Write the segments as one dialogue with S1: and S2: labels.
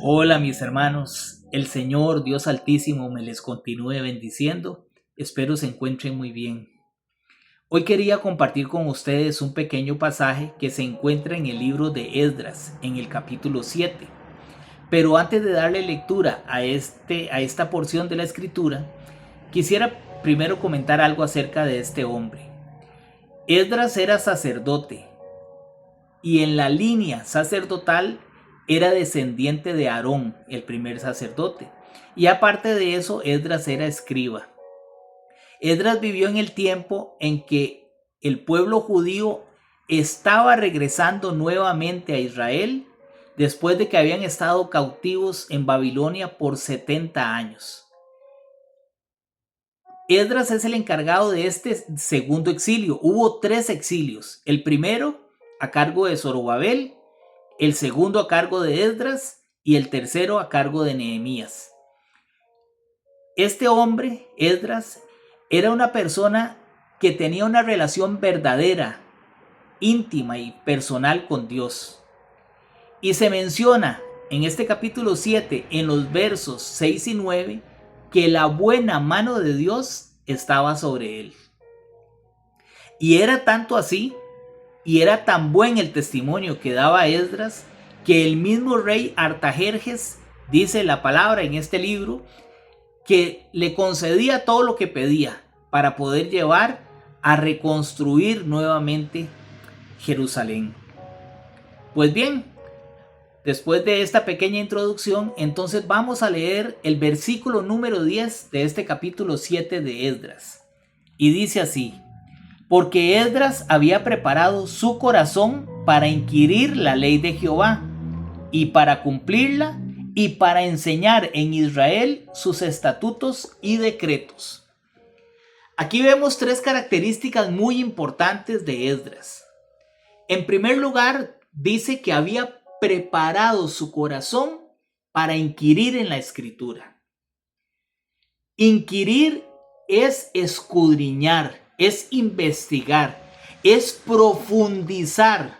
S1: Hola mis hermanos, el Señor Dios Altísimo me les continúe bendiciendo. Espero se encuentren muy bien. Hoy quería compartir con ustedes un pequeño pasaje que se encuentra en el libro de Esdras, en el capítulo 7. Pero antes de darle lectura a esta porción de la escritura, quisiera primero comentar algo acerca de este hombre. Esdras era sacerdote y en la línea sacerdotal era descendiente de Aarón, el primer sacerdote. Y aparte de eso, Esdras era escriba. Esdras vivió en el tiempo en que el pueblo judío estaba regresando nuevamente a Israel después de que habían estado cautivos en Babilonia por 70 años. Esdras es el encargado de este segundo exilio. Hubo 3 exilios. El primero a cargo de Zorobabel, el segundo a cargo de Esdras y el tercero a cargo de Nehemías. Este hombre, Esdras, era una persona que tenía una relación verdadera, íntima y personal con Dios. Y se menciona en este capítulo 7, en los versos 6 y 9, que la buena mano de Dios estaba sobre él. Y era tanto así, y era tan buen el testimonio que daba Esdras, que el mismo rey Artajerjes dice la palabra en este libro, que le concedía todo lo que pedía para poder llevar a reconstruir nuevamente Jerusalén. Pues bien, después de esta pequeña introducción, entonces vamos a leer el versículo número 10 de este capítulo 7 de Esdras. Y dice así: porque Esdras había preparado su corazón para inquirir la ley de Jehová y para cumplirla y para enseñar en Israel sus estatutos y decretos. Aquí vemos 3 características muy importantes de Esdras. En primer lugar, dice que había preparado su corazón para inquirir en la escritura. Inquirir es escudriñar, es investigar, es profundizar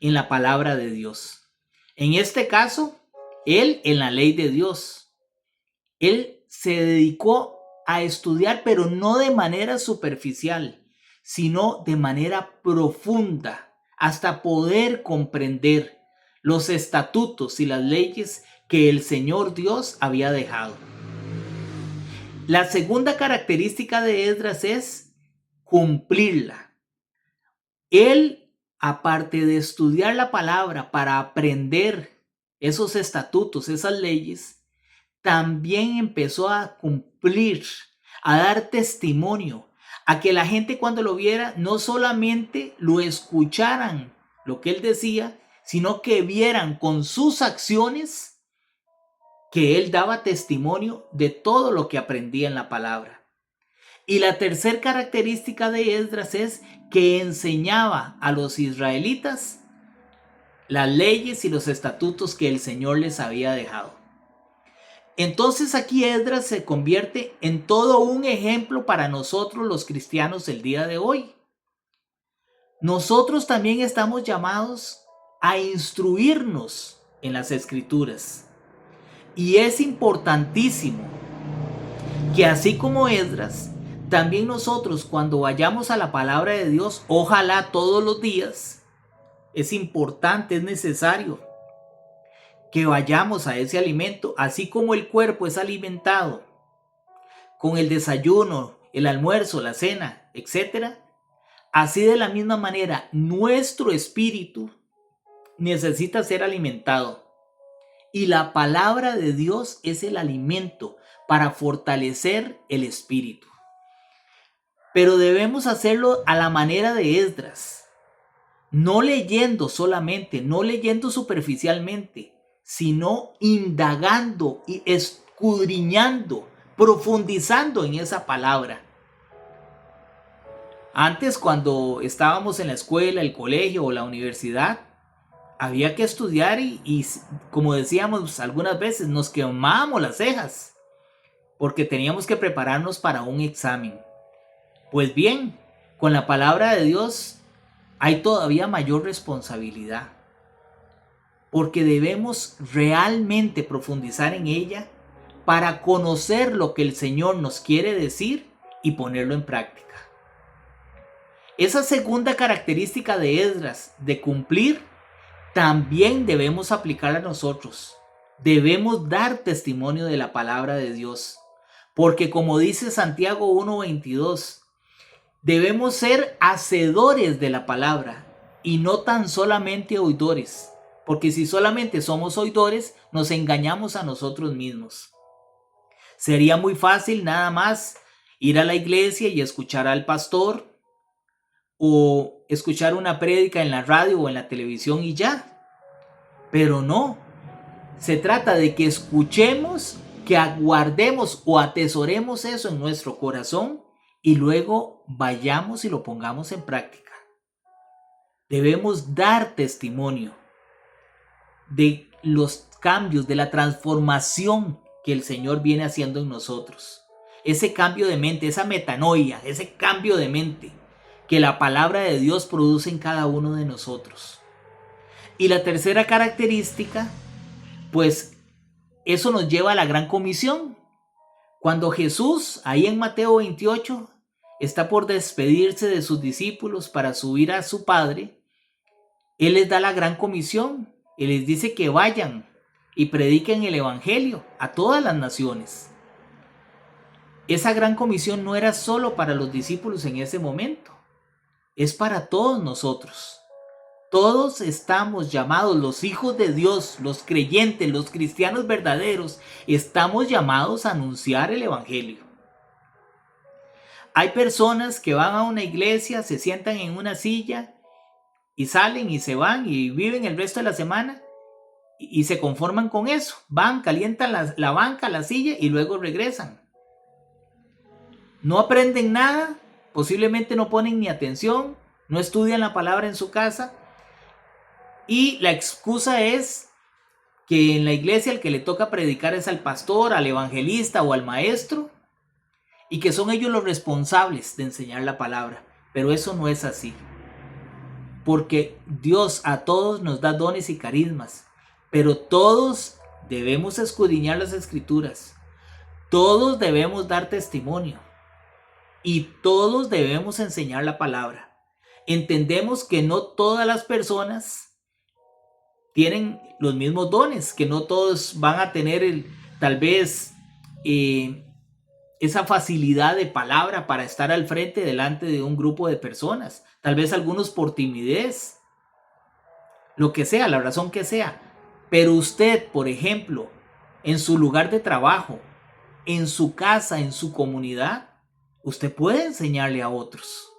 S1: en la palabra de Dios. En este caso, él en la ley de Dios. Él se dedicó a estudiar, pero no de manera superficial, sino de manera profunda, hasta poder comprender los estatutos y las leyes que el Señor Dios había dejado. La segunda característica de Esdras es cumplirla. Él, aparte de estudiar la palabra para aprender esos estatutos, esas leyes, también empezó a cumplir, a dar testimonio, a que la gente cuando lo viera no solamente lo escucharan lo que él decía, sino que vieran con sus acciones que él daba testimonio de todo lo que aprendía en la palabra. Y la tercera característica de Esdras es que enseñaba a los israelitas las leyes y los estatutos que el Señor les había dejado. Entonces aquí Esdras se convierte en todo un ejemplo para nosotros los cristianos el día de hoy. Nosotros también estamos llamados a instruirnos en las escrituras. Y es importantísimo que así como Esdras, también nosotros cuando vayamos a la palabra de Dios, ojalá todos los días, es importante, es necesario que vayamos a ese alimento, así como el cuerpo es alimentado con el desayuno, el almuerzo, la cena, etc. Así de la misma manera, nuestro espíritu necesita ser alimentado. Y la palabra de Dios es el alimento para fortalecer el espíritu. Pero debemos hacerlo a la manera de Esdras. No leyendo solamente, no leyendo superficialmente, sino indagando y escudriñando, profundizando en esa palabra. Antes, cuando estábamos en la escuela, el colegio o la universidad, había que estudiar y como decíamos algunas veces, nos quemábamos las cejas porque teníamos que prepararnos para un examen. Pues bien, con la palabra de Dios hay todavía mayor responsabilidad, porque debemos realmente profundizar en ella para conocer lo que el Señor nos quiere decir y ponerlo en práctica. Esa segunda característica de Esdras, de cumplir, también debemos aplicarla a nosotros. Debemos dar testimonio de la palabra de Dios, porque como dice Santiago 1:22, debemos ser hacedores de la palabra y no tan solamente oidores, porque si solamente somos oidores, nos engañamos a nosotros mismos. Sería muy fácil nada más ir a la iglesia y escuchar al pastor o escuchar una prédica en la radio o en la televisión y ya. Pero no, se trata de que escuchemos, que aguardemos o atesoremos eso en nuestro corazón y luego vayamos y lo pongamos en práctica. Debemos dar testimonio de los cambios, de la transformación que el Señor viene haciendo en nosotros. Ese cambio de mente, esa metanoia, ese cambio de mente que la palabra de Dios produce en cada uno de nosotros. Y la tercera característica, pues eso nos lleva a la gran comisión. Cuando Jesús, ahí en Mateo 28, está por despedirse de sus discípulos para subir a su Padre, Él les da la gran comisión. Él les dice que vayan y prediquen el evangelio a todas las naciones. Esa gran comisión no era solo para los discípulos en ese momento, es para todos nosotros. Todos estamos llamados, los hijos de Dios, los creyentes, los cristianos verdaderos, estamos llamados a anunciar el evangelio. Hay personas que van a una iglesia, se sientan en una silla y salen y se van y viven el resto de la semana y se conforman con eso. Van, calientan la banca, la silla y luego regresan. No aprenden nada, posiblemente no ponen ni atención, no estudian la palabra en su casa y la excusa es que en la iglesia el que le toca predicar es al pastor, al evangelista o al maestro y que son ellos los responsables de enseñar la palabra. Pero eso no es así. Porque Dios a todos nos da dones y carismas, pero todos debemos escudriñar las escrituras, todos debemos dar testimonio y todos debemos enseñar la palabra. Entendemos que no todas las personas tienen los mismos dones, que no todos van a tener tal vez esa facilidad de palabra para estar al frente delante de un grupo de personas. Tal vez algunos por timidez, lo que sea, la razón que sea. Pero usted, por ejemplo, en su lugar de trabajo, en su casa, en su comunidad, usted puede enseñarle a otros.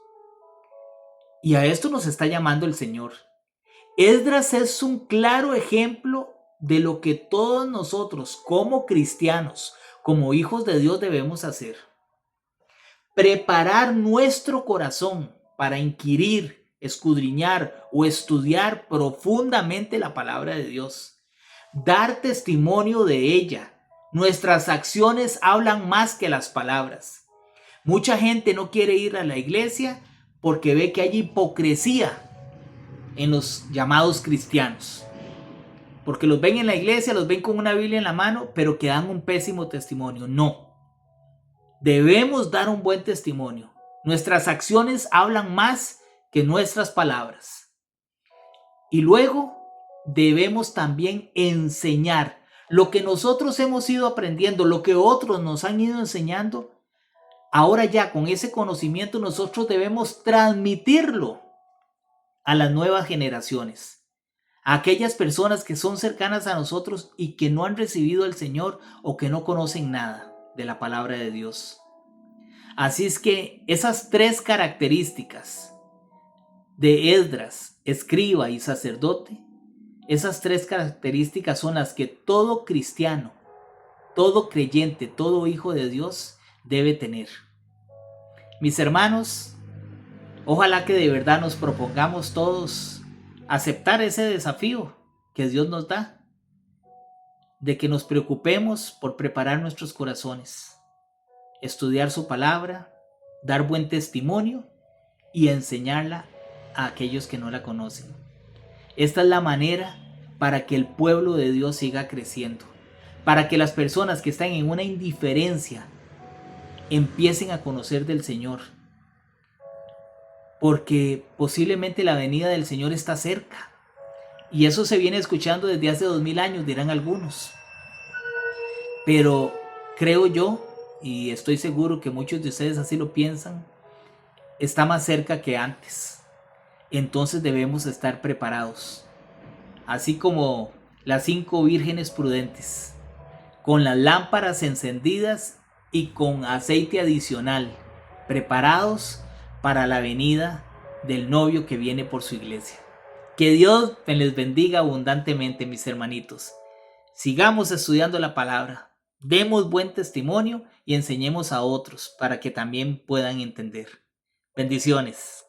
S1: Y a esto nos está llamando el Señor. Esdras es un claro ejemplo de lo que todos nosotros como cristianos, como hijos de Dios debemos hacer. Preparar nuestro corazón para inquirir, escudriñar o estudiar profundamente la palabra de Dios. Dar testimonio de ella. Nuestras acciones hablan más que las palabras. Mucha gente no quiere ir a la iglesia porque ve que hay hipocresía en los llamados cristianos. Porque los ven en la iglesia, los ven con una Biblia en la mano, pero que dan un pésimo testimonio. No. Debemos dar un buen testimonio. Nuestras acciones hablan más que nuestras palabras. Y luego debemos también enseñar lo que nosotros hemos ido aprendiendo, lo que otros nos han ido enseñando. Ahora ya con ese conocimiento nosotros debemos transmitirlo a las nuevas generaciones, a aquellas personas que son cercanas a nosotros y que no han recibido al Señor o que no conocen nada de la palabra de Dios. Así es que esas tres características de Esdras, escriba y sacerdote, esas tres características son las que todo cristiano, todo creyente, todo hijo de Dios debe tener. Mis hermanos, ojalá que de verdad nos propongamos todos aceptar ese desafío que Dios nos da, de que nos preocupemos por preparar nuestros corazones, estudiar su palabra, dar buen testimonio y enseñarla a aquellos que no la conocen. Esta es la manera para que el pueblo de Dios siga creciendo, para que las personas que están en una indiferencia empiecen a conocer del Señor, porque posiblemente la venida del Señor está cerca. Y eso se viene escuchando desde hace 2000 años, dirán algunos. Pero creo yo, y estoy seguro que muchos de ustedes así lo piensan, está más cerca que antes. Entonces debemos estar preparados. Así como las 5 vírgenes prudentes, con las lámparas encendidas y con aceite adicional, preparados para la venida del novio que viene por su iglesia. Que Dios les bendiga abundantemente, mis hermanitos. Sigamos estudiando la palabra, demos buen testimonio y enseñemos a otros para que también puedan entender. Bendiciones.